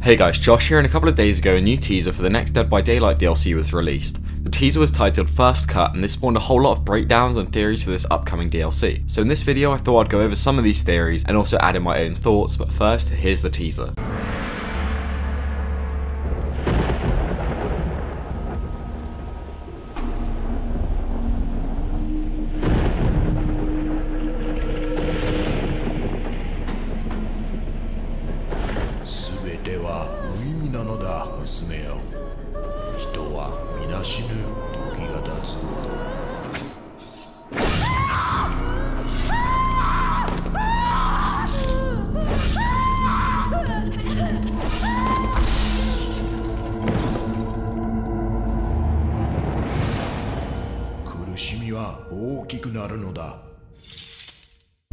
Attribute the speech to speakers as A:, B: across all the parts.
A: Hey guys, Josh here, and a couple of days ago a new teaser for the next Dead by Daylight DLC was released. The teaser was titled First Cut, and this spawned a whole lot of breakdowns and theories for this upcoming DLC. So in this video I thought I'd go over some of these theories and also add in my own thoughts, but first, here's the teaser.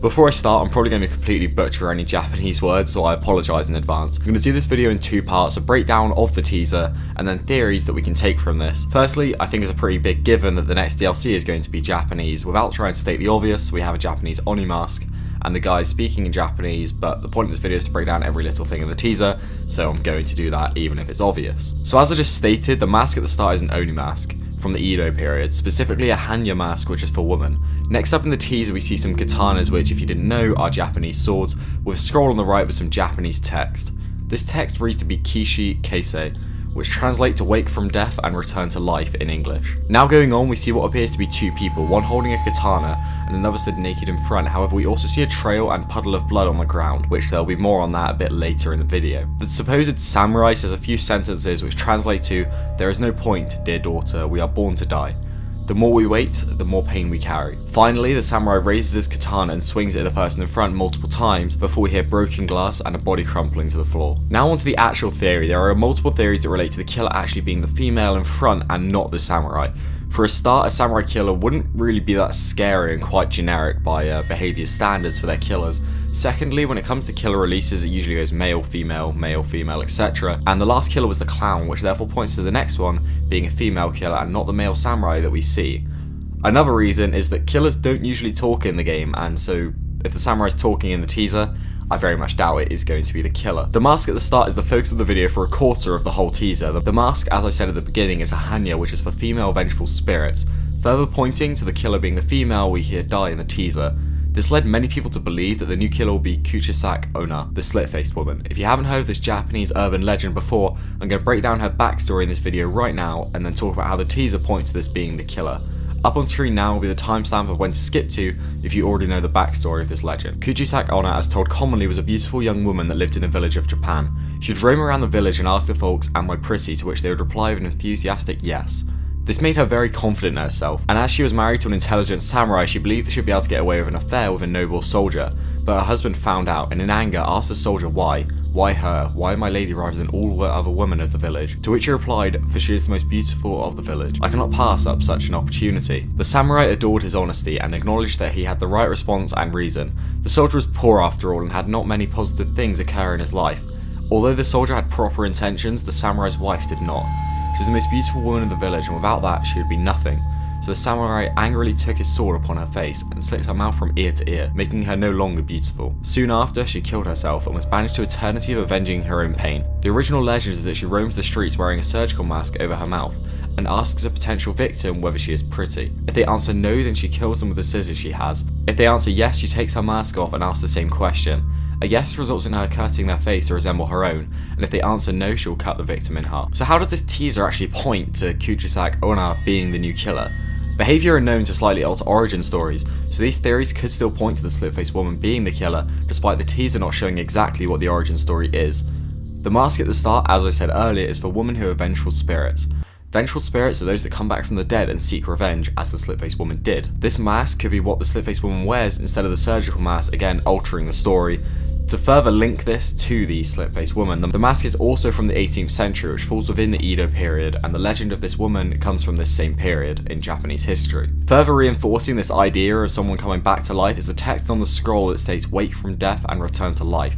A: Before I start, I'm probably going to completely butcher any Japanese words, so I apologise in advance. I'm going to do this video in two parts, a breakdown of the teaser, and then theories that we can take from this. Firstly, I think it's a pretty big given that the next DLC is going to be Japanese. Without trying to state the obvious, we have a Japanese Oni mask, and the guy's speaking in Japanese, but the point of this video is to break down every little thing in the teaser, so I'm going to do that even if it's obvious. So as I just stated, the mask at the start is an Oni mask from the Edo period, specifically a Hanya mask, which is for women. Next up in the teaser we see some katanas, which if you didn't know are Japanese swords, with a scroll on the right with some Japanese text. This text reads to be Kishi Keisei, which translate to wake from death and return to life in English. Now going on, we see what appears to be two people, one holding a katana and another stood naked in front. However, we also see a trail and puddle of blood on the ground, which there'll be more on that a bit later in the video. The supposed samurai says a few sentences which translate to, "There is no point, dear daughter, we are born to die. The more we wait, the more pain we carry." Finally, the samurai raises his katana and swings it at the person in front multiple times before we hear broken glass and a body crumpling to the floor. Now onto the actual theory. There are multiple theories that relate to the killer actually being the female in front and not the samurai. For a start, a samurai killer wouldn't really be that scary and quite generic by behaviour standards for their killers. Secondly, when it comes to killer releases, it usually goes male, female, etc. And the last killer was the clown, which therefore points to the next one being a female killer and not the male samurai that we see. Another reason is that killers don't usually talk in the game, and so if the samurai is talking in the teaser, I very much doubt it is going to be the killer. The mask at the start is the focus of the video for a quarter of the whole teaser. The mask, as I said at the beginning, is a Hanya, which is for female vengeful spirits, further pointing to the killer being the female we hear die in the teaser. This led many people to believe that the new killer will be Kuchisake Onna, the slit-faced woman. If you haven't heard of this Japanese urban legend before, I'm going to break down her backstory in this video right now, and then talk about how the teaser points to this being the killer. Up on screen now will be the timestamp of when to skip to if you already know the backstory of this legend. Kuchisake Onna, as told commonly, was a beautiful young woman that lived in a village of Japan. She would roam around the village and ask the folks, "Am I pretty?" to which they would reply with an enthusiastic yes. This made her very confident in herself, and as she was married to an intelligent samurai, she believed that she would be able to get away with an affair with a noble soldier. But her husband found out, and in anger asked the soldier why. Why her? Why my lady rather than all the other women of the village? To which he replied, "For she is the most beautiful of the village. I cannot pass up such an opportunity." The samurai adored his honesty and acknowledged that he had the right response and reason. The soldier was poor after all and had not many positive things occur in his life. Although the soldier had proper intentions, the samurai's wife did not. She was the most beautiful woman in the village, and without that she would be nothing. So the samurai angrily took his sword upon her face and slit her mouth from ear to ear, making her no longer beautiful. Soon after, she killed herself and was banished to eternity of avenging her own pain. The original legend is that she roams the streets wearing a surgical mask over her mouth and asks a potential victim whether she is pretty. If they answer no, then she kills them with the scissors she has. If they answer yes, she takes her mask off and asks the same question. A yes results in her cutting their face to resemble her own, and if they answer no, she will cut the victim in half. So how does this teaser actually point to Kuchisake Onna being the new killer? Behaviour and known to slightly alter origin stories, so these theories could still point to the slit-faced woman being the killer, despite the teaser not showing exactly what the origin story is. The mask at the start, as I said earlier, is for women who are vengeful spirits. Vengeful spirits are those that come back from the dead and seek revenge, as the slit-faced woman did. This mask could be what the slit-faced woman wears instead of the surgical mask, again altering the story. To further link this to the slit-faced woman, the mask is also from the 18th century, which falls within the Edo period, and the legend of this woman comes from this same period in Japanese history. Further reinforcing this idea of someone coming back to life is the text on the scroll that states "Wake from death and return to life."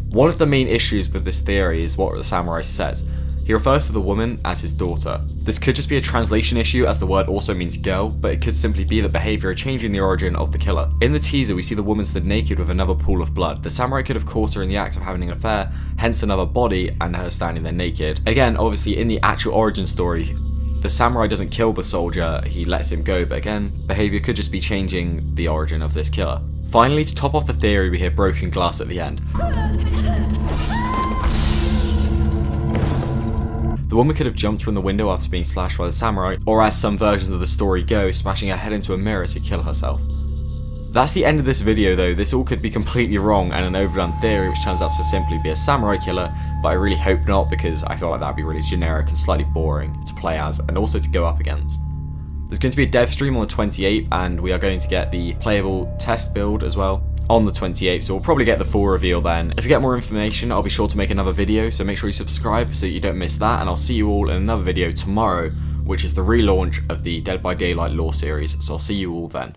A: One of the main issues with this theory is what the samurai says. He refers to the woman as his daughter. This could just be a translation issue as the word also means girl, but it could simply be the behaviour changing the origin of the killer. In the teaser we see the woman stood naked with another pool of blood. The samurai could have caught her in the act of having an affair, hence another body and her standing there naked. Again, obviously in the actual origin story, the samurai doesn't kill the soldier, he lets him go, but again, behaviour could just be changing the origin of this killer. Finally, to top off the theory, we hear broken glass at the end. The woman could have jumped from the window after being slashed by the samurai, or as some versions of the story go, smashing her head into a mirror to kill herself. That's the end of this video though. This all could be completely wrong and an overdone theory which turns out to simply be a samurai killer, but I really hope not because I feel like that would be really generic and slightly boring to play as and also to go up against. There's going to be a dev stream on the 28th and we are going to get the playable test build as well on the 28th, so we'll probably get the full reveal then. If you get more information, I'll be sure to make another video, so make sure you subscribe so you don't miss that, and I'll see you all in another video tomorrow, which is the relaunch of the Dead by Daylight lore series, so I'll see you all then.